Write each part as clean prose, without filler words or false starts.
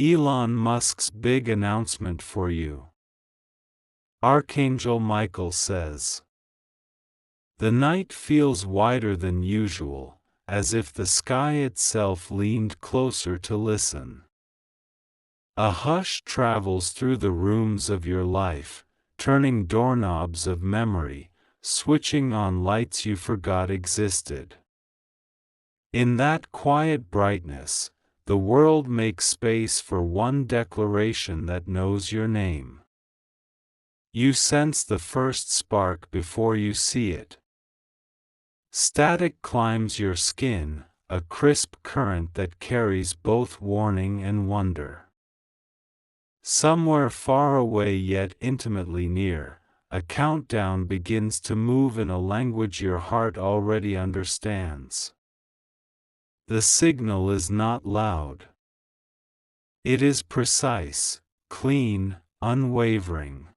Elon Musk's big announcement for you. Archangel Michael says, "The night feels wider than usual, as if the sky itself leaned closer to listen. A hush travels through the rooms of your life, turning doorknobs of memory, switching on lights you forgot existed. In that quiet brightness, the world makes space for one declaration that knows your name. You sense the first spark before you see it. Static climbs your skin, a crisp current that carries both warning and wonder. Somewhere far away yet intimately near, a countdown begins to move in a language your heart already understands. The signal is not loud. It is precise, clean, unwavering.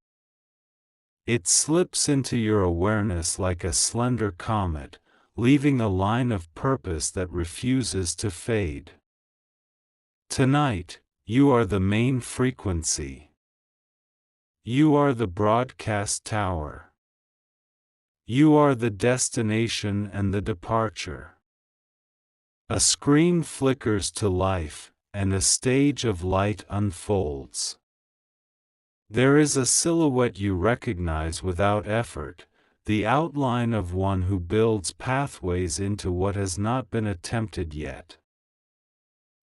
It slips into your awareness like a slender comet, leaving a line of purpose that refuses to fade. Tonight, you are the main frequency. You are the broadcast tower. You are the destination and the departure. A screen flickers to life, and a stage of light unfolds. There is a silhouette you recognize without effort, the outline of one who builds pathways into what has not been attempted yet.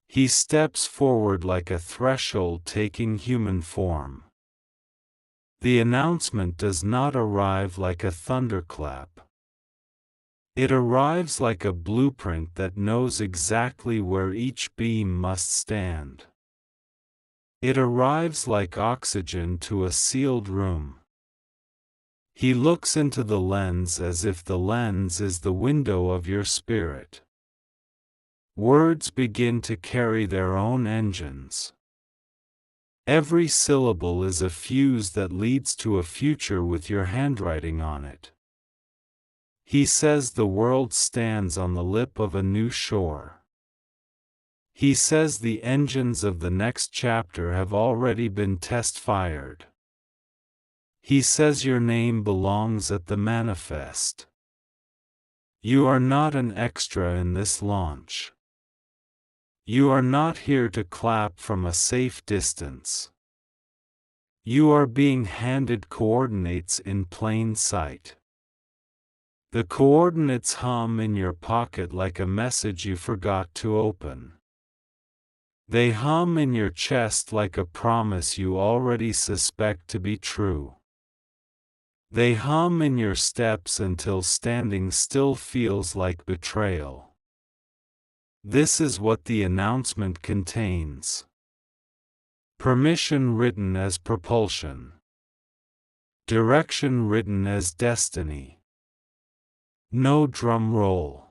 He steps forward like a threshold taking human form. The announcement does not arrive like a thunderclap. It arrives like a blueprint that knows exactly where each beam must stand. It arrives like oxygen to a sealed room. He looks into the lens as if the lens is the window of your spirit. Words begin to carry their own engines. Every syllable is a fuse that leads to a future with your handwriting on it. He says the world stands on the lip of a new shore. He says the engines of the next chapter have already been test-fired. He says your name belongs at the manifest. You are not an extra in this launch. You are not here to clap from a safe distance. You are being handed coordinates in plain sight. The coordinates hum in your pocket like a message you forgot to open. They hum in your chest like a promise you already suspect to be true. They hum in your steps until standing still feels like betrayal. This is what the announcement contains. Permission written as propulsion. Direction written as destiny. No drum roll.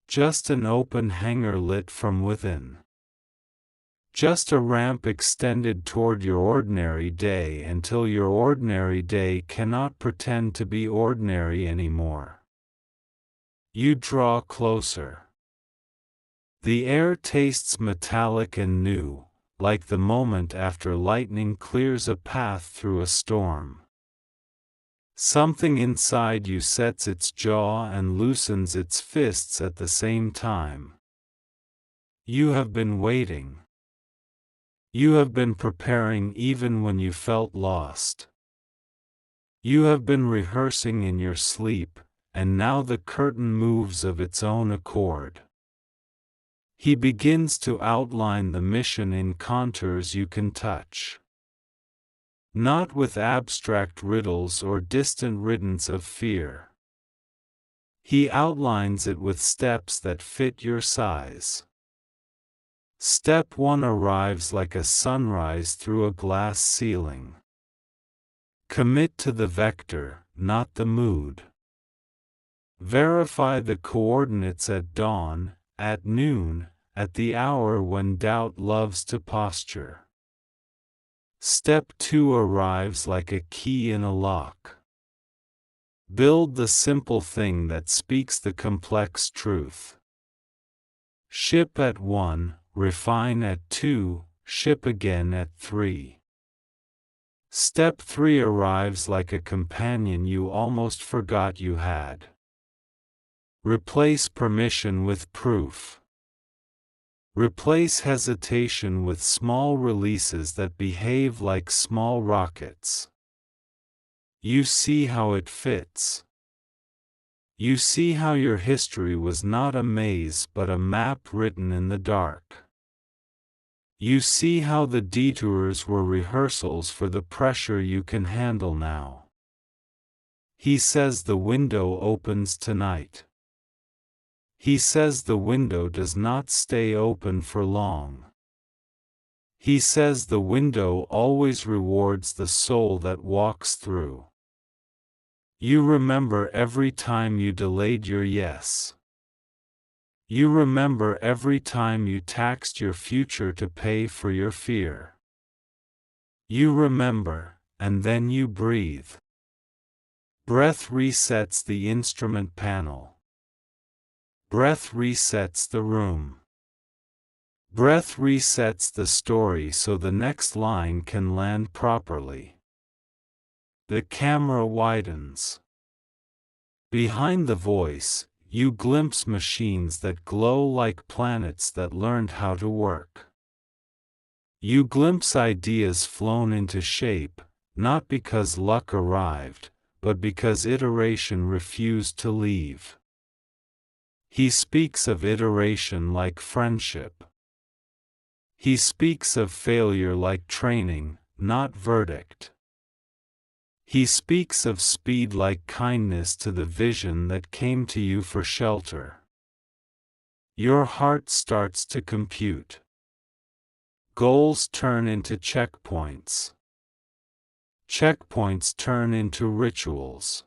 Just an open hangar lit from within. Just a ramp extended toward your ordinary day until your ordinary day cannot pretend to be ordinary anymore. You draw closer. The air tastes metallic and new, like the moment after lightning clears a path through a storm. Something inside you sets its jaw and loosens its fists at the same time. You have been waiting. You have been preparing even when you felt lost. You have been rehearsing in your sleep, and now the curtain moves of its own accord. He begins to outline the mission in contours you can touch. Not with abstract riddles or distant riddance of fear. He outlines it with steps that fit your size. Step 1 arrives like a sunrise through a glass ceiling. Commit to the vector, not the mood. Verify the coordinates at dawn, at noon, at the hour when doubt loves to posture. Step 2 arrives like a key in a lock. Build the simple thing that speaks the complex truth. Ship at 1, refine at 2, ship again at 3. Step 3 arrives like a companion you almost forgot you had. Replace permission with proof. Replace hesitation with small releases that behave like small rockets. You see how it fits. You see how your history was not a maze but a map written in the dark. You see how the detours were rehearsals for the pressure you can handle now. He says the window opens tonight. He says the window does not stay open for long. He says the window always rewards the soul that walks through. You remember every time you delayed your yes. You remember every time you taxed your future to pay for your fear. You remember, and then you breathe. Breath resets the instrument panel. Breath resets the room. Breath resets the story so the next line can land properly. The camera widens. Behind the voice, you glimpse machines that glow like planets that learned how to work. You glimpse ideas flown into shape, not because luck arrived, but because iteration refused to leave. He speaks of iteration like friendship. He speaks of failure like training, not verdict. He speaks of speed like kindness to the vision that came to you for shelter. Your heart starts to compute. Goals turn into checkpoints. Checkpoints turn into rituals.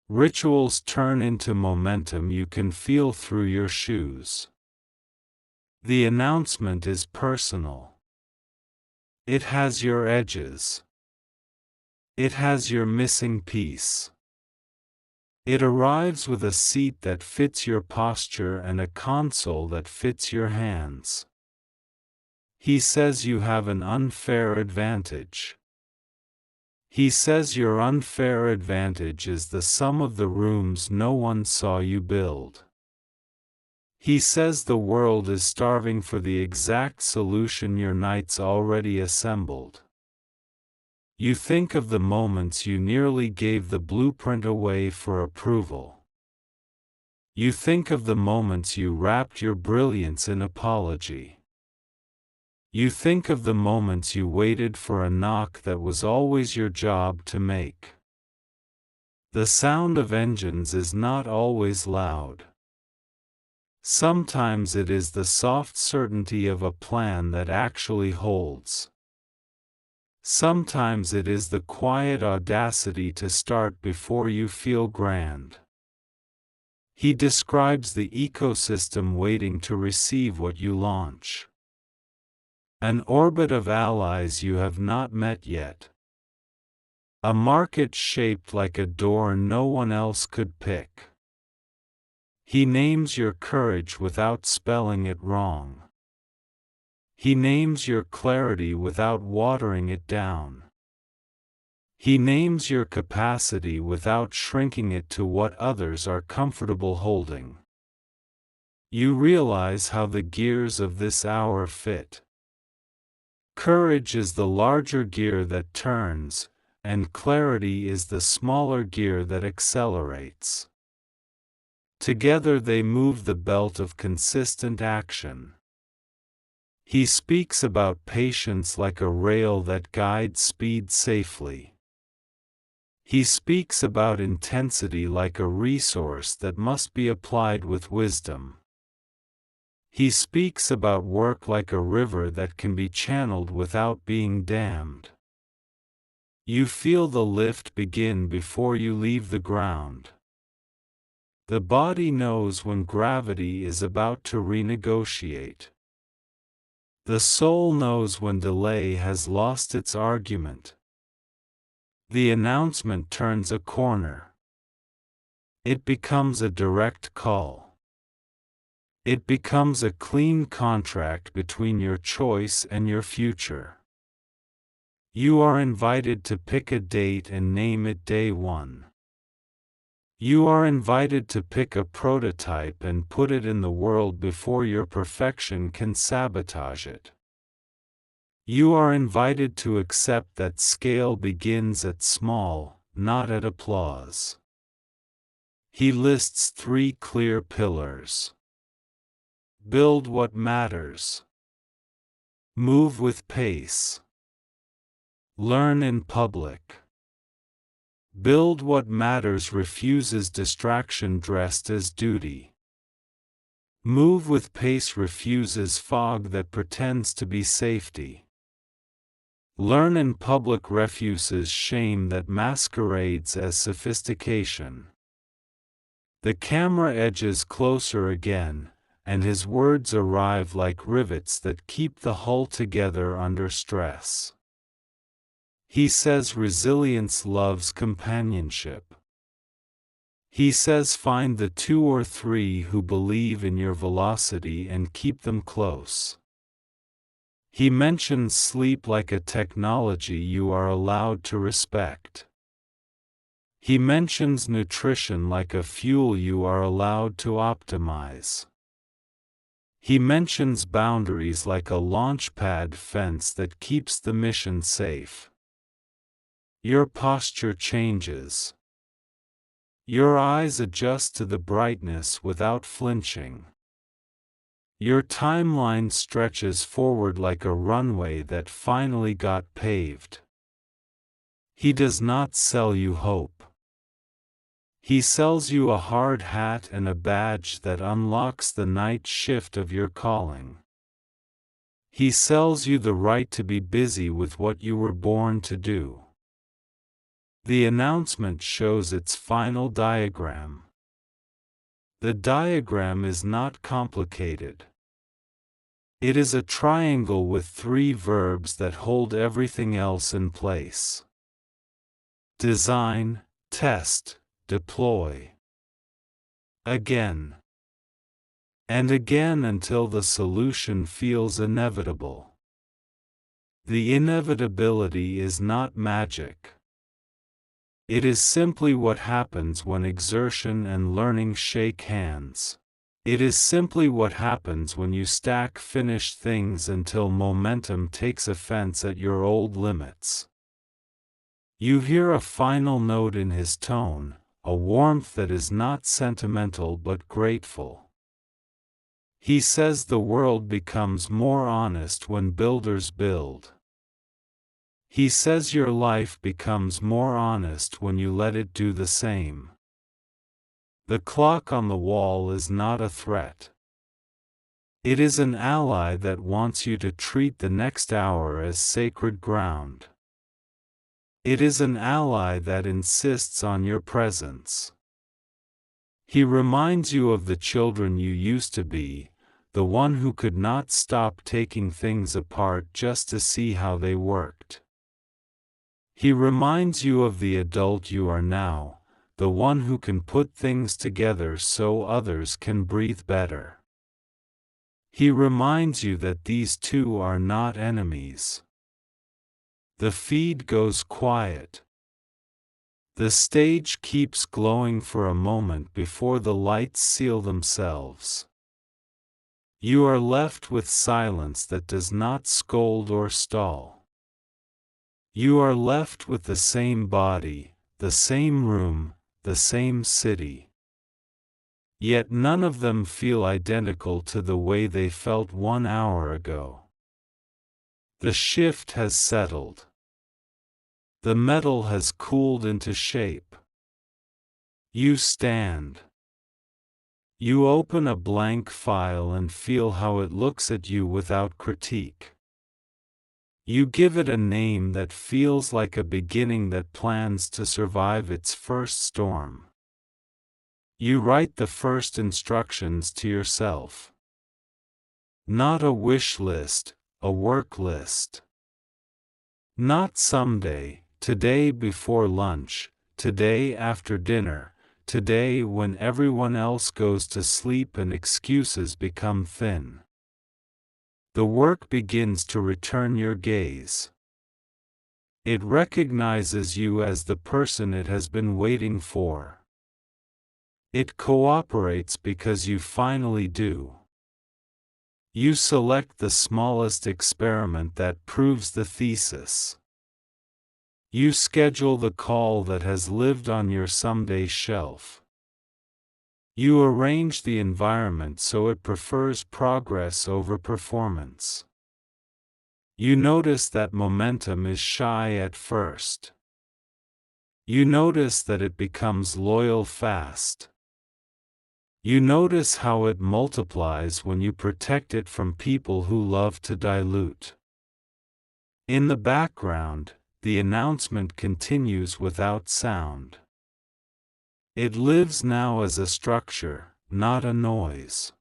Rituals turn into momentum you can feel through your shoes. The announcement is personal. It has your edges. It has your missing piece. It arrives with a seat that fits your posture and a console that fits your hands. He says you have an unfair advantage. He says your unfair advantage is the sum of the rooms no one saw you build. He says the world is starving for the exact solution your knights already assembled. You think of the moments you nearly gave the blueprint away for approval. You think of the moments you wrapped your brilliance in apology. You think of the moments you waited for a knock that was always your job to make. The sound of engines is not always loud. Sometimes it is the soft certainty of a plan that actually holds. Sometimes it is the quiet audacity to start before you feel grand. He describes the ecosystem waiting to receive what you launch. An orbit of allies you have not met yet. A market shaped like a door no one else could pick. He names your courage without spelling it wrong. He names your clarity without watering it down. He names your capacity without shrinking it to what others are comfortable holding. You realize how the gears of this hour fit. Courage is the larger gear that turns, and clarity is the smaller gear that accelerates. Together they move the belt of consistent action. He speaks about patience like a rail that guides speed safely. He speaks about intensity like a resource that must be applied with wisdom. He speaks about work like a river that can be channeled without being dammed. You feel the lift begin before you leave the ground. The body knows when gravity is about to renegotiate. The soul knows when delay has lost its argument. The announcement turns a corner. It becomes a direct call. It becomes a clean contract between your choice and your future. You are invited to pick a date and name it day one. You are invited to pick a prototype and put it in the world before your perfection can sabotage it. You are invited to accept that scale begins at small, not at applause. He lists 3 clear pillars. Build what matters. Move with pace. Learn in public. Build what matters refuses distraction dressed as duty. Move with pace refuses fog that pretends to be safety. Learn in public refuses shame that masquerades as sophistication. The camera edges closer again, and his words arrive like rivets that keep the hull together under stress. He says resilience loves companionship. He says find the 2 or 3 who believe in your velocity and keep them close. He mentions sleep like a technology you are allowed to respect. He mentions nutrition like a fuel you are allowed to optimize. He mentions boundaries like a launchpad fence that keeps the mission safe. Your posture changes. Your eyes adjust to the brightness without flinching. Your timeline stretches forward like a runway that finally got paved. He does not sell you hope. He sells you a hard hat and a badge that unlocks the night shift of your calling. He sells you the right to be busy with what you were born to do. The announcement shows its final diagram. The diagram is not complicated. It is a triangle with 3 verbs that hold everything else in place. Design, test, deploy. Again. And again until the solution feels inevitable. The inevitability is not magic. It is simply what happens when exertion and learning shake hands. It is simply what happens when you stack finished things until momentum takes offense at your old limits. You hear a final note in his tone, a warmth that is not sentimental but grateful. He says the world becomes more honest when builders build. He says your life becomes more honest when you let it do the same. The clock on the wall is not a threat. It is an ally that wants you to treat the next hour as sacred ground. It is an ally that insists on your presence. He reminds you of the children you used to be, the one who could not stop taking things apart just to see how they worked. He reminds you of the adult you are now, the one who can put things together so others can breathe better. He reminds you that these 2 are not enemies. The feed goes quiet. The stage keeps glowing for a moment before the lights seal themselves. You are left with silence that does not scold or stall. You are left with the same body, the same room, the same city. Yet none of them feel identical to the way they felt 1 hour ago. The shift has settled. The metal has cooled into shape. You stand. You open a blank file and feel how it looks at you without critique. You give it a name that feels like a beginning that plans to survive its first storm. You write the first instructions to yourself. Not a wish list, a work list. Not someday, today before lunch, today after dinner, today when everyone else goes to sleep and excuses become thin. The work begins to return your gaze. It recognizes you as the person it has been waiting for. It cooperates because you finally do. You select the smallest experiment that proves the thesis. You schedule the call that has lived on your someday shelf. You arrange the environment so it prefers progress over performance. You notice that momentum is shy at first. You notice that it becomes loyal fast. You notice how it multiplies when you protect it from people who love to dilute. In the background, the announcement continues without sound. It lives now as a structure, not a noise.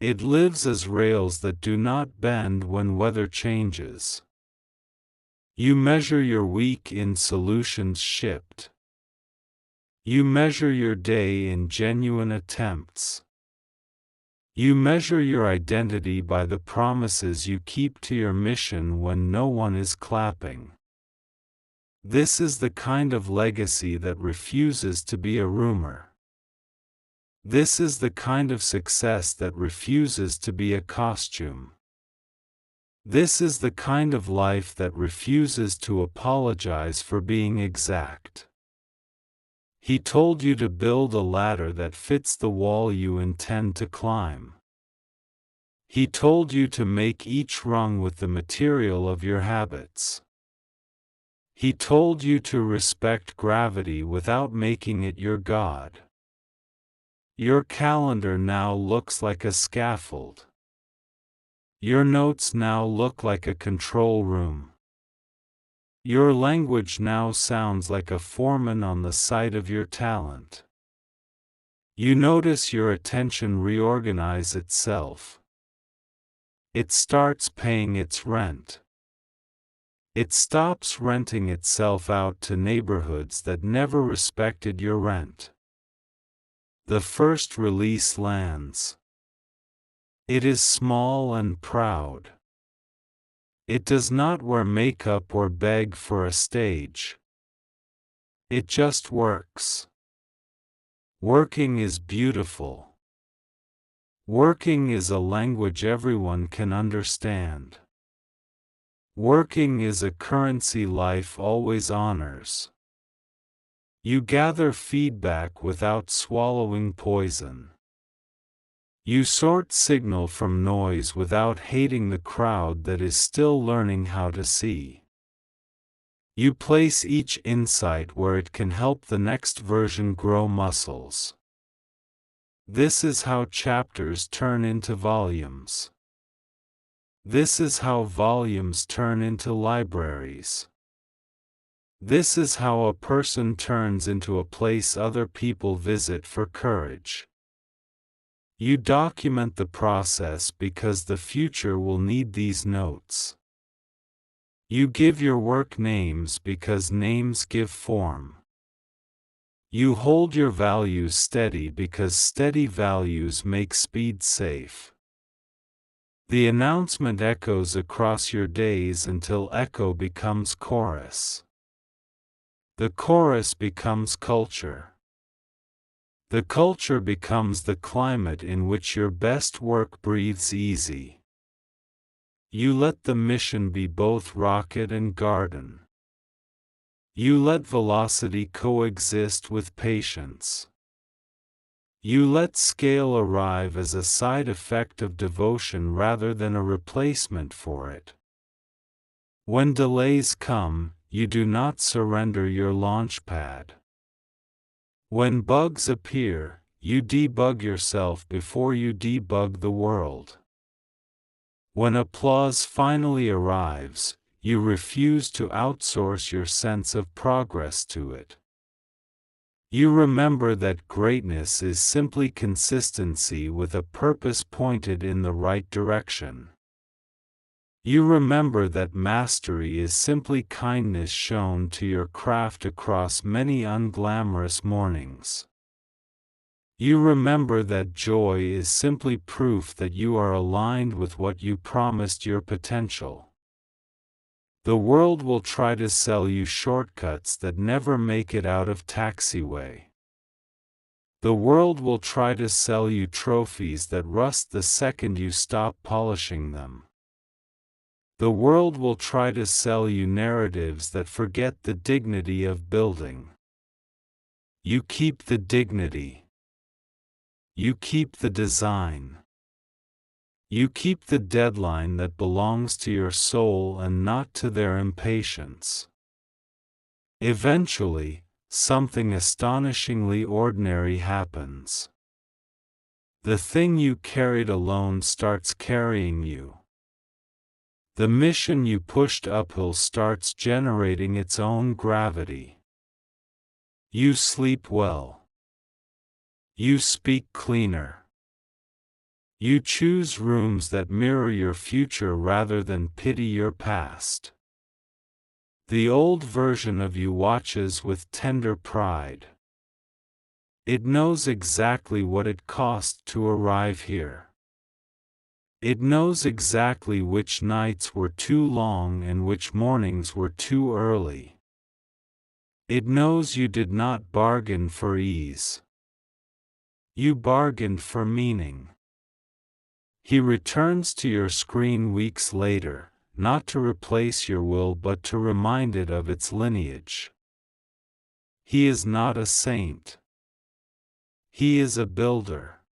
It lives as rails that do not bend when weather changes. You measure your week in solutions shipped. You measure your day in genuine attempts. You measure your identity by the promises you keep to your mission when no one is clapping. This is the kind of legacy that refuses to be a rumor. This is the kind of success that refuses to be a costume. This is the kind of life that refuses to apologize for being exact. He told you to build a ladder that fits the wall you intend to climb. He told you to make each rung with the material of your habits. He told you to respect gravity without making it your god. Your calendar now looks like a scaffold. Your notes now look like a control room. Your language now sounds like a foreman on the site of your talent. You notice your attention reorganize itself. It starts paying its rent. It stops renting itself out to neighborhoods that never respected your rent. The first release lands. It is small and proud. It does not wear makeup or beg for a stage. It just works. Working is beautiful. Working is a language everyone can understand. Working is a currency life always honors. You gather feedback without swallowing poison. You sort signal from noise without hating the crowd that is still learning how to see. You place each insight where it can help the next version grow muscles. This is how chapters turn into volumes. This is how volumes turn into libraries. This is how a person turns into a place other people visit for courage. You document the process because the future will need these notes. You give your work names because names give form. You hold your values steady because steady values make speed safe. The announcement echoes across your days until echo becomes chorus. The chorus becomes culture. The culture becomes the climate in which your best work breathes easy. You let the mission be both rocket and garden. You let velocity coexist with patience. You let scale arrive as a side effect of devotion rather than a replacement for it. When delays come, you do not surrender your launch pad. When bugs appear, you debug yourself before you debug the world. When applause finally arrives, you refuse to outsource your sense of progress to it. You remember that greatness is simply consistency with a purpose pointed in the right direction. You remember that mastery is simply kindness shown to your craft across many unglamorous mornings. You remember that joy is simply proof that you are aligned with what you promised your potential. The world will try to sell you shortcuts that never make it out of taxiway. The world will try to sell you trophies that rust the second you stop polishing them. The world will try to sell you narratives that forget the dignity of building. You keep the dignity. You keep the design. You keep the deadline that belongs to your soul and not to their impatience. Eventually, something astonishingly ordinary happens. The thing you carried alone starts carrying you. The mission you pushed uphill starts generating its own gravity. You sleep well. You speak cleaner. You choose rooms that mirror your future rather than pity your past. The old version of you watches with tender pride. It knows exactly what it cost to arrive here. It knows exactly which nights were too long and which mornings were too early. It knows you did not bargain for ease. You bargained for meaning. He returns to your screen weeks later, not to replace your will but to remind it of its lineage. He is not a saint. He is a builder.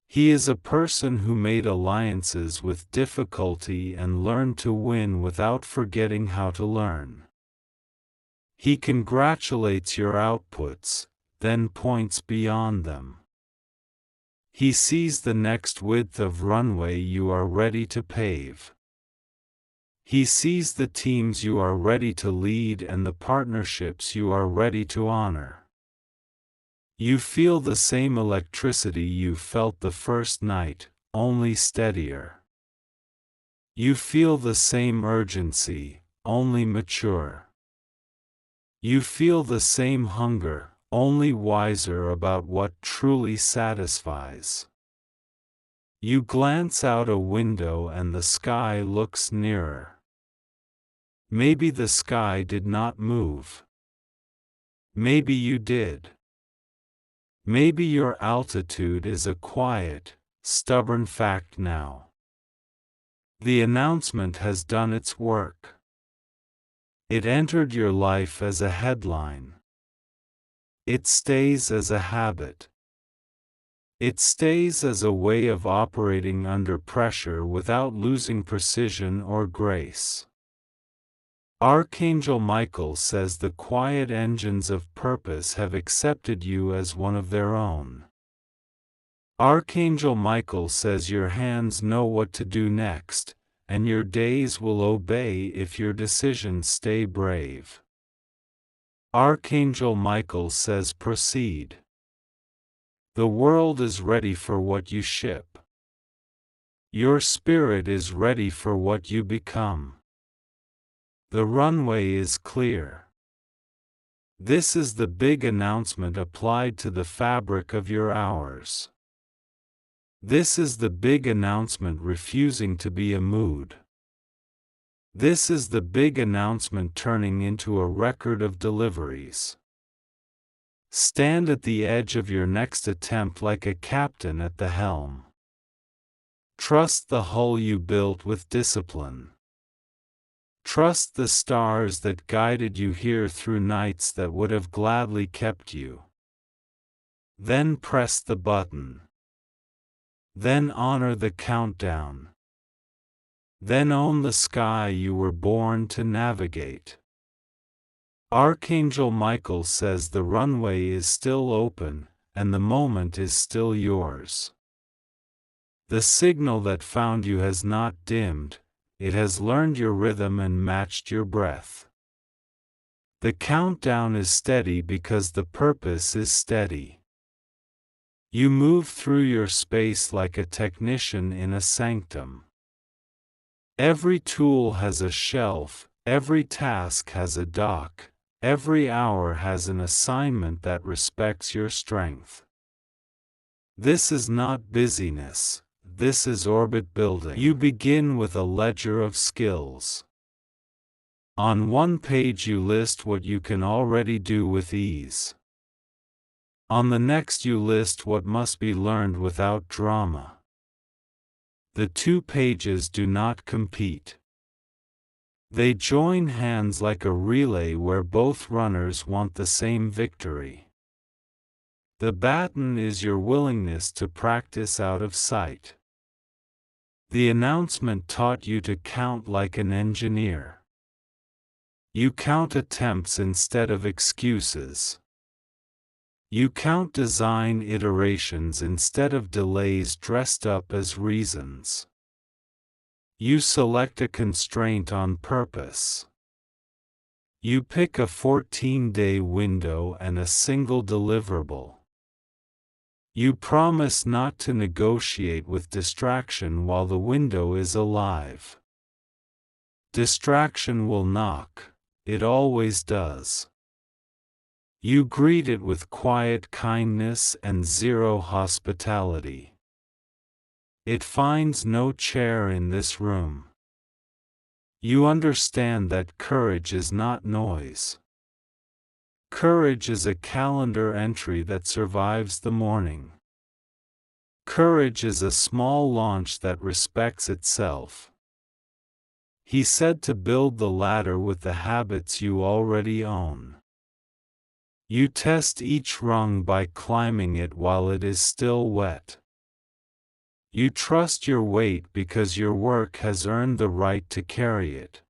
He is a person who made alliances with difficulty and learned to win without forgetting how to learn. He congratulates your outputs, then points beyond them. He sees the next width of runway you are ready to pave. He sees the teams you are ready to lead and the partnerships you are ready to honor. You feel the same electricity you felt the first night, only steadier. You feel the same urgency, only mature. You feel the same hunger, only wiser about what truly satisfies. You glance out a window and the sky looks nearer. Maybe the sky did not move. Maybe you did. Maybe your altitude is a quiet, stubborn fact now. The announcement has done its work. It entered your life as a headline. It stays as a habit. It stays as a way of operating under pressure without losing precision or grace. Archangel Michael says the quiet engines of purpose have accepted you as one of their own. Archangel Michael says your hands know what to do next, and your days will obey if your decisions stay brave. Archangel Michael says proceed. The world is ready for what you ship. Your spirit is ready for what you become. The runway is clear. This is the big announcement applied to the fabric of your hours. This is the big announcement refusing to be a mood. This is the big announcement turning into a record of deliveries. Stand at the edge of your next attempt like a captain at the helm. Trust the hull you built with discipline. Trust the stars that guided you here through nights that would have gladly kept you. Then press the button. Then honor the countdown. Then own the sky you were born to navigate. Archangel Michael says the runway is still open, and the moment is still yours. The signal that found you has not dimmed, it has learned your rhythm and matched your breath. The countdown is steady because the purpose is steady. You move through your space like a technician in a sanctum. Every tool has a shelf, every task has a dock, every hour has an assignment that respects your strength. This is not busyness, this is orbit building. You begin with a ledger of skills. On one page you list what you can already do with ease. On the next you list what must be learned without drama. The 2 pages do not compete. They join hands like a relay where both runners want the same victory. The baton is your willingness to practice out of sight. The announcement taught you to count like an engineer. You count attempts instead of excuses. You count design iterations instead of delays dressed up as reasons. You select a constraint on purpose. You pick a 14-day window and a single deliverable. You promise not to negotiate with distraction while the window is alive. Distraction will knock, it always does. You greet it with quiet kindness and zero hospitality. It finds no chair in this room. You understand that courage is not noise. Courage is a calendar entry that survives the morning. Courage is a small launch that respects itself. He said to build the ladder with the habits you already own. You test each rung by climbing it while it is still wet. You trust your weight because your work has earned the right to carry it.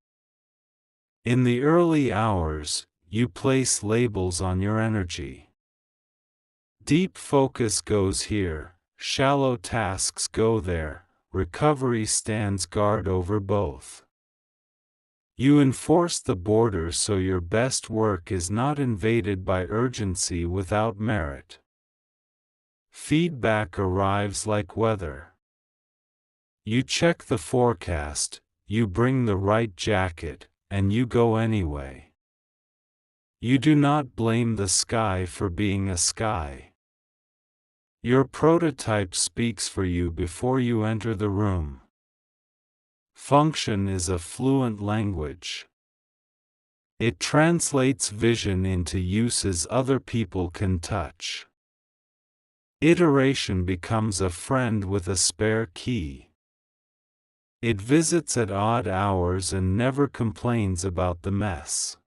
In the early hours, you place labels on your energy. Deep focus goes here, shallow tasks go there, recovery stands guard over both. You enforce the border so your best work is not invaded by urgency without merit. Feedback arrives like weather. You check the forecast, you bring the right jacket, and you go anyway. You do not blame the sky for being a sky. Your prototype speaks for you before you enter the room. Function is a fluent language. It translates vision into uses other people can touch. Iteration becomes a friend with a spare key. It visits at odd hours and never complains about the mess.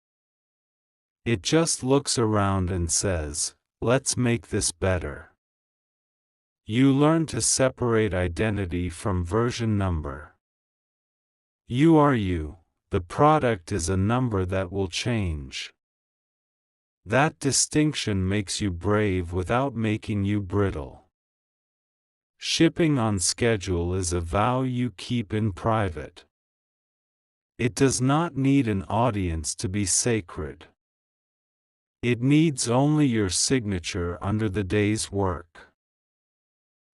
It just looks around and says, "Let's make this better." You learn to separate identity from version number. You are you, the product is a number that will change. That distinction makes you brave without making you brittle. Shipping on schedule is a vow you keep in private. It does not need an audience to be sacred. It needs only your signature under the day's work.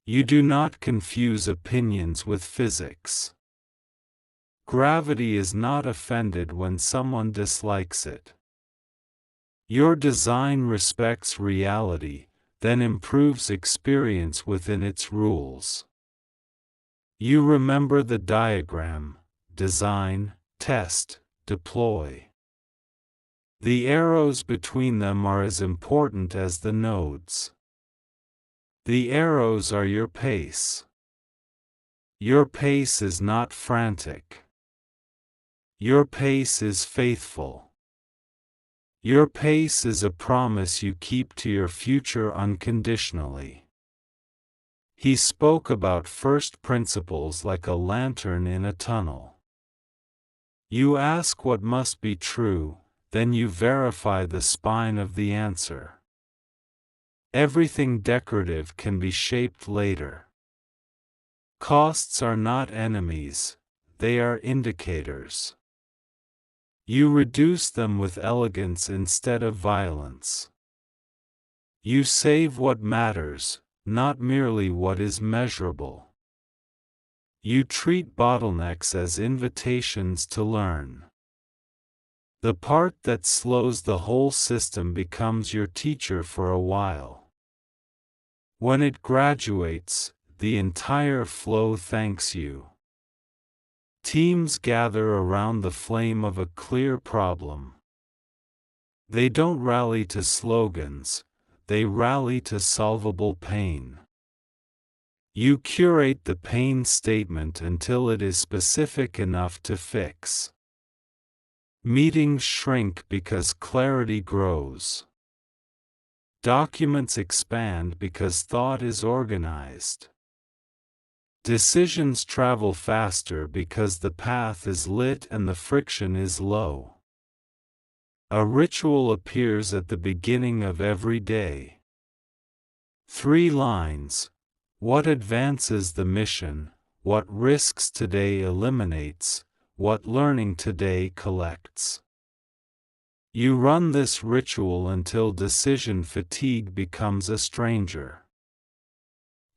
You do not confuse opinions with physics. Gravity is not offended when someone dislikes it. Your design respects reality, then improves experience within its rules. You remember the diagram, design, test, deploy. The arrows between them are as important as the nodes. The arrows are your pace. Your pace is not frantic. Your pace is faithful. Your pace is a promise you keep to your future unconditionally. He spoke about first principles like a lantern in a tunnel. You ask what must be true, then you verify the spine of the answer. Everything decorative can be shaped later. Costs are not enemies, they are indicators. You reduce them with elegance instead of violence. You save what matters, not merely what is measurable. You treat bottlenecks as invitations to learn. The part that slows the whole system becomes your teacher for a while. When it graduates, the entire flow thanks you. Teams gather around the flame of a clear problem. They don't rally to slogans, they rally to solvable pain. You curate the pain statement until it is specific enough to fix. Meetings shrink because clarity grows. Documents expand because thought is organized. Decisions travel faster because the path is lit and the friction is low. A ritual appears at the beginning of every day. 3 lines. What advances the mission? What risks today eliminates? What learning today collects? You run this ritual until decision fatigue becomes a stranger.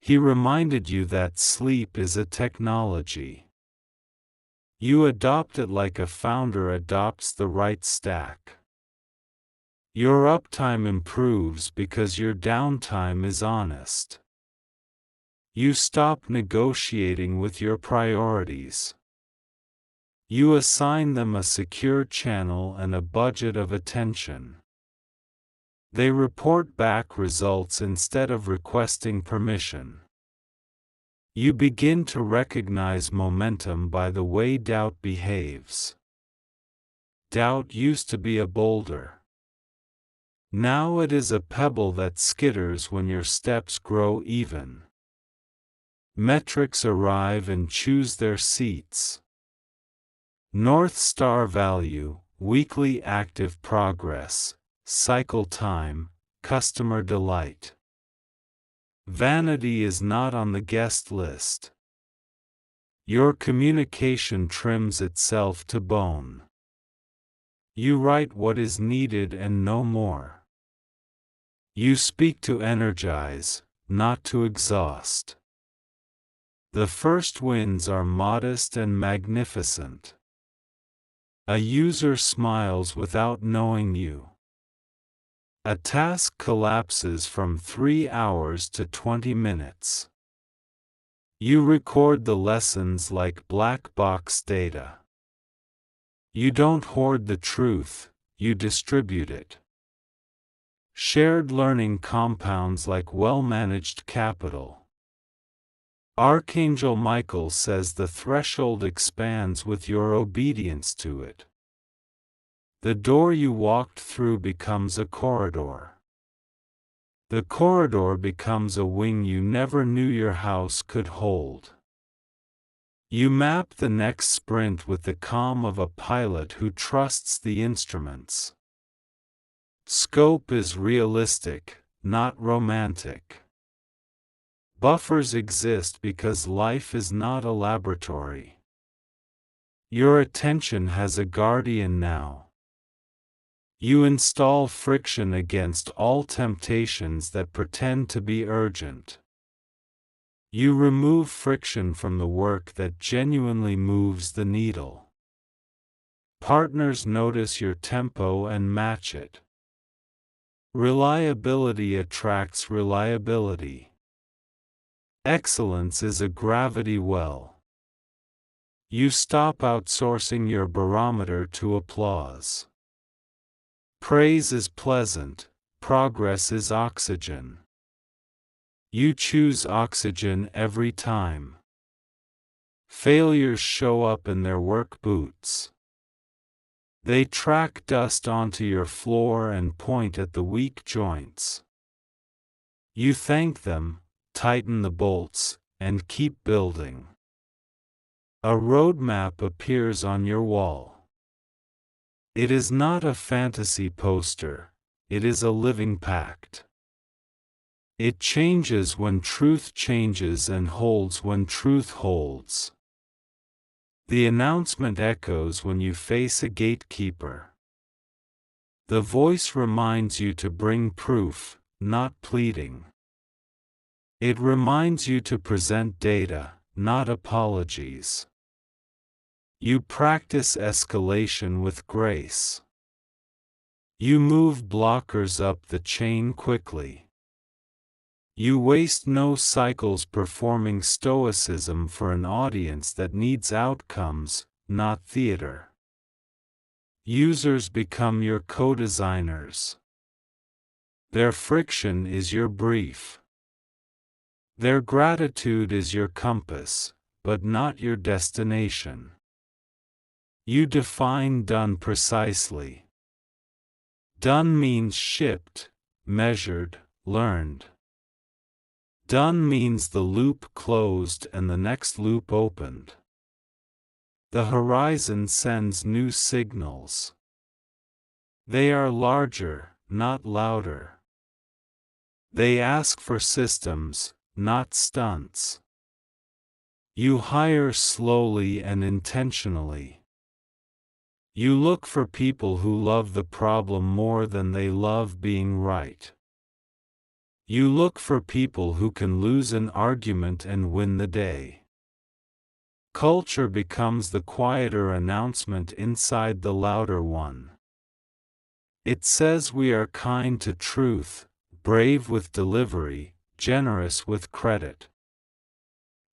He reminded you that sleep is a technology. You adopt it like a founder adopts the right stack. Your uptime improves because your downtime is honest. You stop negotiating with your priorities. You assign them a secure channel and a budget of attention. They report back results instead of requesting permission. You begin to recognize momentum by the way doubt behaves. Doubt used to be a boulder. Now it is a pebble that skitters when your steps grow even. Metrics arrive and choose their seats. North Star value, weekly active progress, cycle time, customer delight. Vanity is not on the guest list. Your communication trims itself to bone. You write what is needed and no more. You speak to energize, not to exhaust. The first wins are modest and magnificent. A user smiles without knowing you. A task collapses from 3 hours to 20 minutes. You record the lessons like black box data. You don't hoard the truth, you distribute it. Shared learning compounds like well-managed capital. Archangel Michael says the threshold expands with your obedience to it. The door you walked through becomes a corridor. The corridor becomes a wing you never knew your house could hold. You map the next sprint with the calm of a pilot who trusts the instruments. Scope is realistic, not romantic. Buffers exist because life is not a laboratory. Your attention has a guardian now. You install friction against all temptations that pretend to be urgent. You remove friction from the work that genuinely moves the needle. Partners notice your tempo and match it. Reliability attracts reliability. Excellence is a gravity well. You stop outsourcing your barometer to applause. Praise is pleasant, progress is oxygen. You choose oxygen every time. Failures show up in their work boots. They track dust onto your floor and point at the weak joints. You thank them, tighten the bolts, and keep building. A roadmap appears on your wall. It is not a fantasy poster, it is a living pact. It changes when truth changes and holds when truth holds. The announcement echoes when you face a gatekeeper. The voice reminds you to bring proof, not pleading. It reminds you to present data, not apologies. You practice escalation with grace. You move blockers up the chain quickly. You waste no cycles performing stoicism for an audience that needs outcomes, not theater. Users become your co-designers. Their friction is your brief. Their gratitude is your compass, but not your destination. You define done precisely. Done means shipped, measured, learned. Done means the loop closed and the next loop opened. The horizon sends new signals. They are larger, not louder. They ask for systems, not stunts. You hire slowly and intentionally. You look for people who love the problem more than they love being right. You look for people who can lose an argument and win the day. Culture becomes the quieter announcement inside the louder one. It says we are kind to truth, brave with delivery, generous with credit.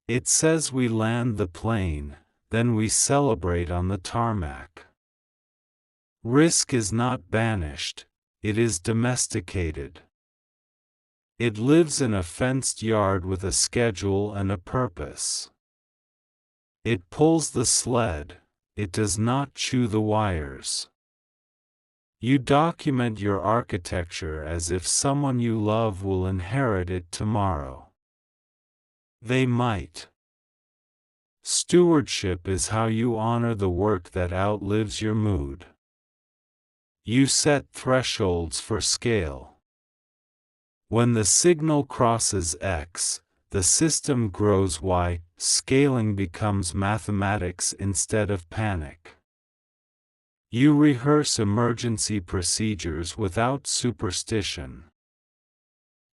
It says we land the plane, then we celebrate on the tarmac. Risk is not banished, it is domesticated. It lives in a fenced yard with a schedule and a purpose. It pulls the sled, it does not chew the wires. You document your architecture as if someone you love will inherit it tomorrow. They might. Stewardship is how you honor the work that outlives your mood. You set thresholds for scale. When the signal crosses X, the system grows Y. Scaling becomes mathematics instead of panic. You rehearse emergency procedures without superstition.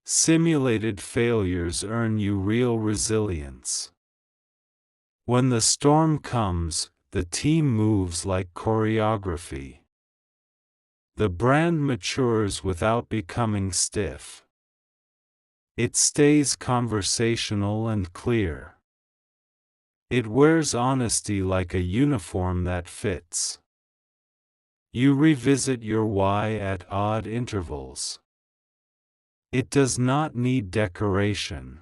Simulated failures earn you real resilience. When the storm comes, the team moves like choreography. The brand matures without becoming stiff. It stays conversational and clear. It wears honesty like a uniform that fits. You revisit your why at odd intervals. It does not need decoration.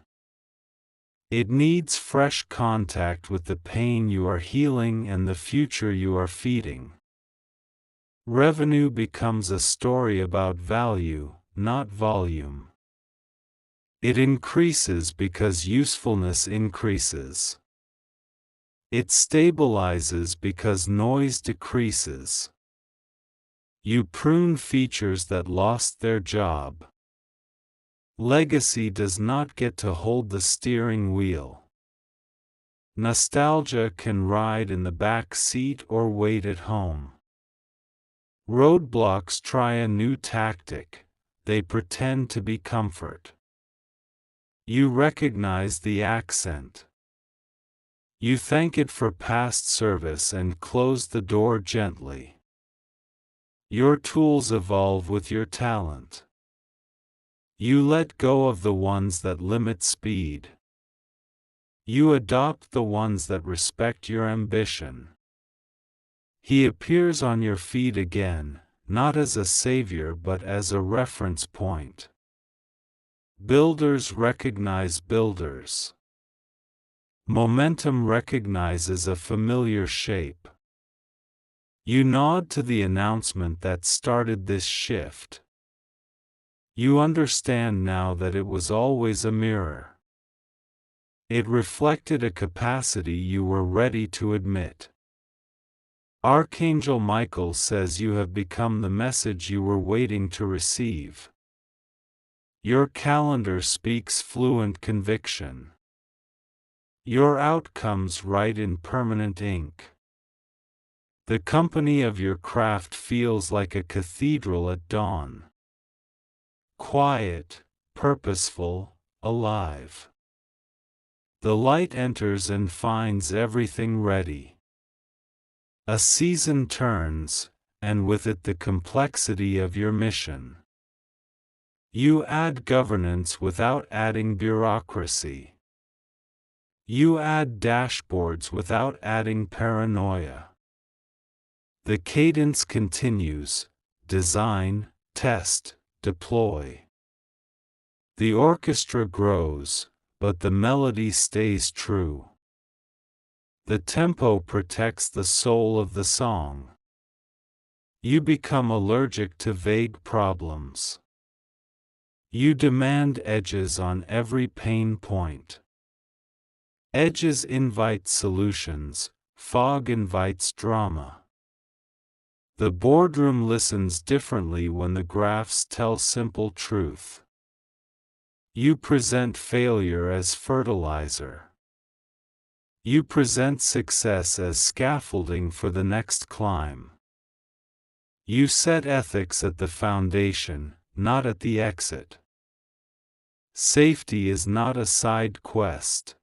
It needs fresh contact with the pain you are healing and the future you are feeding. Revenue becomes a story about value, not volume. It increases because usefulness increases. It stabilizes because noise decreases. You prune features that lost their job. Legacy does not get to hold the steering wheel. Nostalgia can ride in the back seat or wait at home. Roadblocks try a new tactic. They pretend to be comfort. You recognize the accent. You thank it for past service and close the door gently. Your tools evolve with your talent. You let go of the ones that limit speed. You adopt the ones that respect your ambition. He appears on your feed again, not as a savior but as a reference point. Builders recognize builders. Momentum recognizes a familiar shape. You nod to the announcement that started this shift. You understand now that it was always a mirror. It reflected a capacity you were ready to admit. Archangel Michael says you have become the message you were waiting to receive. Your calendar speaks fluent conviction. Your outcomes write in permanent ink. The company of your craft feels like a cathedral at dawn. Quiet, purposeful, alive. The light enters and finds everything ready. A season turns, and with it the complexity of your mission. You add governance without adding bureaucracy. You add dashboards without adding paranoia. The cadence continues: design, test, deploy. The orchestra grows, but the melody stays true. The tempo protects the soul of the song. You become allergic to vague problems. You demand edges on every pain point. Edges invite solutions, fog invites drama. The boardroom listens differently when the graphs tell simple truth. You present failure as fertilizer. You present success as scaffolding for the next climb. You set ethics at the foundation, not at the exit. Safety is not a side quest.